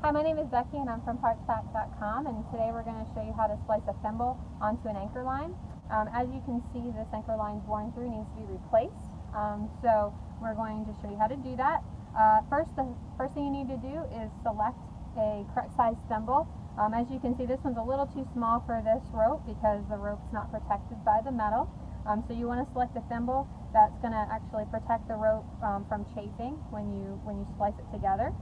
Hi, my name is Becky and I'm from PartsPak.com, and today we're going to show you how to splice a thimble onto an anchor line. As you can see, this anchor line is worn through, needs to be replaced. So we're going to show you how to do that. The first thing you need to do is select a correct size thimble. As you can see, this one's a little too small for this rope because the rope's not protected by the metal. So you want to select a thimble that's going to actually protect the rope from chafing when you splice it together.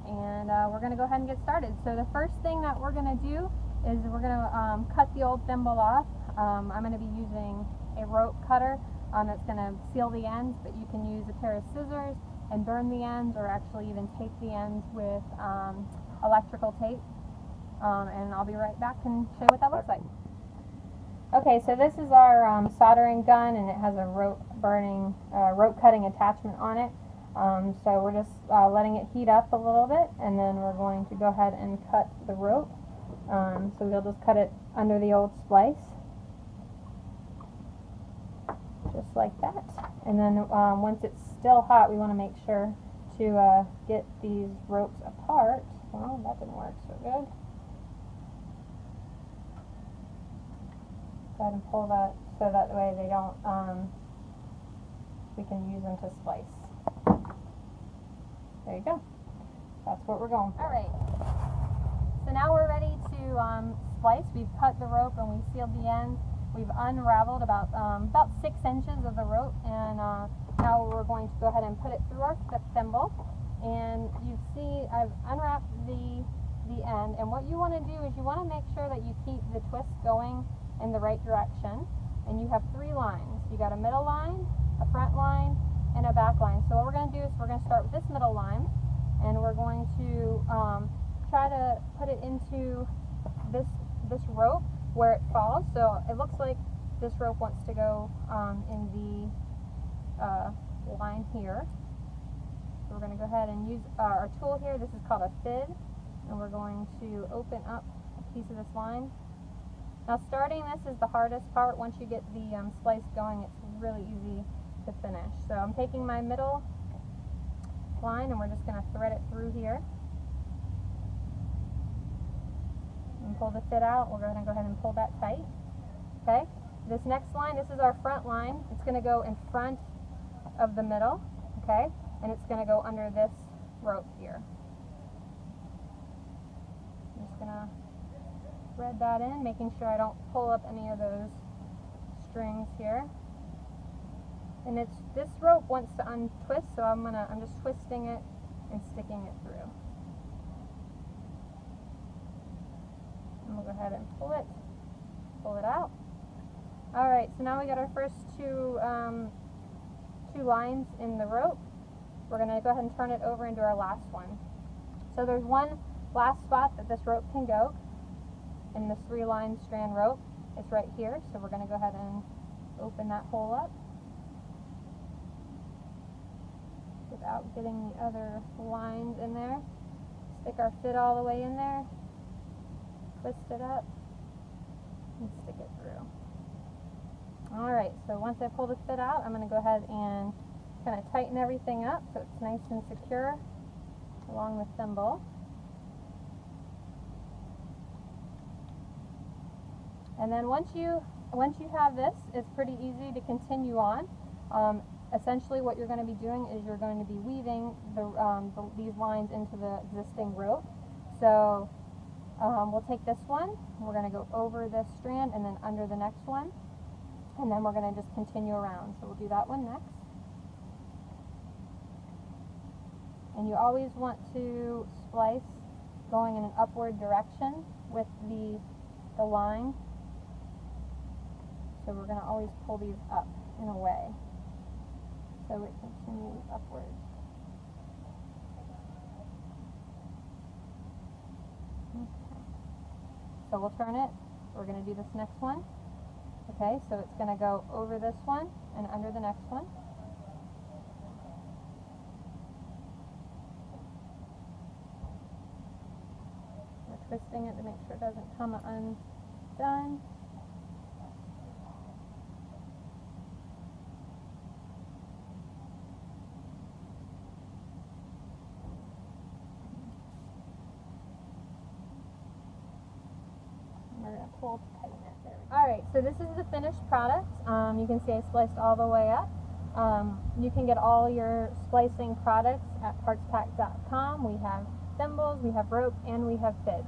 And we're going to go ahead and get started. So the first thing that we're going to do is we're going to cut the old thimble off. I'm going to be using a rope cutter that's going to seal the ends, but you can use a pair of scissors and burn the ends, or actually even tape the ends with electrical tape. And I'll be right back and show you what that looks like. Okay, so this is our soldering gun, and it has a rope cutting attachment on it. So we're just letting it heat up a little bit, and then we're going to go ahead and cut the rope. So we'll just cut it under the old splice, just like that. And then once it's still hot, we want to make sure to get these ropes apart. Well, that didn't work so good. Go ahead and pull that so that way they don't, we can use them to splice. There you go. That's what we're going for. Alright, so now we're ready to splice. We've cut the rope and we sealed the ends. We've unraveled about 6 inches of the rope, and now we're going to go ahead and put it through our thimble. And you see I've unwrapped the end, and what you want to do is you want to make sure that you keep the twist going in the right direction. And you have 3 lines. You got a middle line, a front line, and a back line. So what we're going to do is we're going to start with this middle line, and we're going to try to put it into this rope where it falls. So it looks like this rope wants to go in the line here. So we're going to go ahead and use our tool here. This is called a fid, and we're going to open up a piece of this line. Now, starting this is the hardest part. Once you get the splice going, it's really easy to finish. So I'm taking my middle line and we're just going to thread it through here and pull the fit out. We're going to go ahead and pull that tight. Okay, this next line, this is our front line. It's going to go in front of the middle, okay, and it's going to go under this rope here. I'm just going to thread that in, making sure I don't pull up any of those strings here. And this rope wants to untwist, so I'm just twisting it and sticking it through. And we'll go ahead and pull it out. Alright, so now we got our first two lines in the rope. We're going to go ahead and turn it over into our last one. So there's one last spot that this rope can go in this 3-line strand rope. It's right here, so we're going to go ahead and open that hole up without getting the other lines in there. Stick our fit all the way in there, twist it up, and stick it through. Alright, so once I pull the fit out, I'm going to go ahead and kind of tighten everything up so it's nice and secure along the thimble. And then once you have this, it's pretty easy to continue on. Essentially what you're going to be doing is you're going to be weaving these lines into the existing rope. So we'll take this one, we're going to go over this strand and then under the next one, and then we're going to just continue around. So we'll do that one next. And you always want to splice going in an upward direction with the line. So we're going to always pull these up in a way so it continues upwards. Okay. So we'll turn it. We're going to do this next one. Okay, so it's going to go over this one and under the next one. We're twisting it to make sure it doesn't come undone. pull to tighten it. There we go. Alright, so this is the finished product. You can see I spliced all the way up. You can get all your splicing products at PartsPak.com. We have thimbles, we have rope, and we have bibs.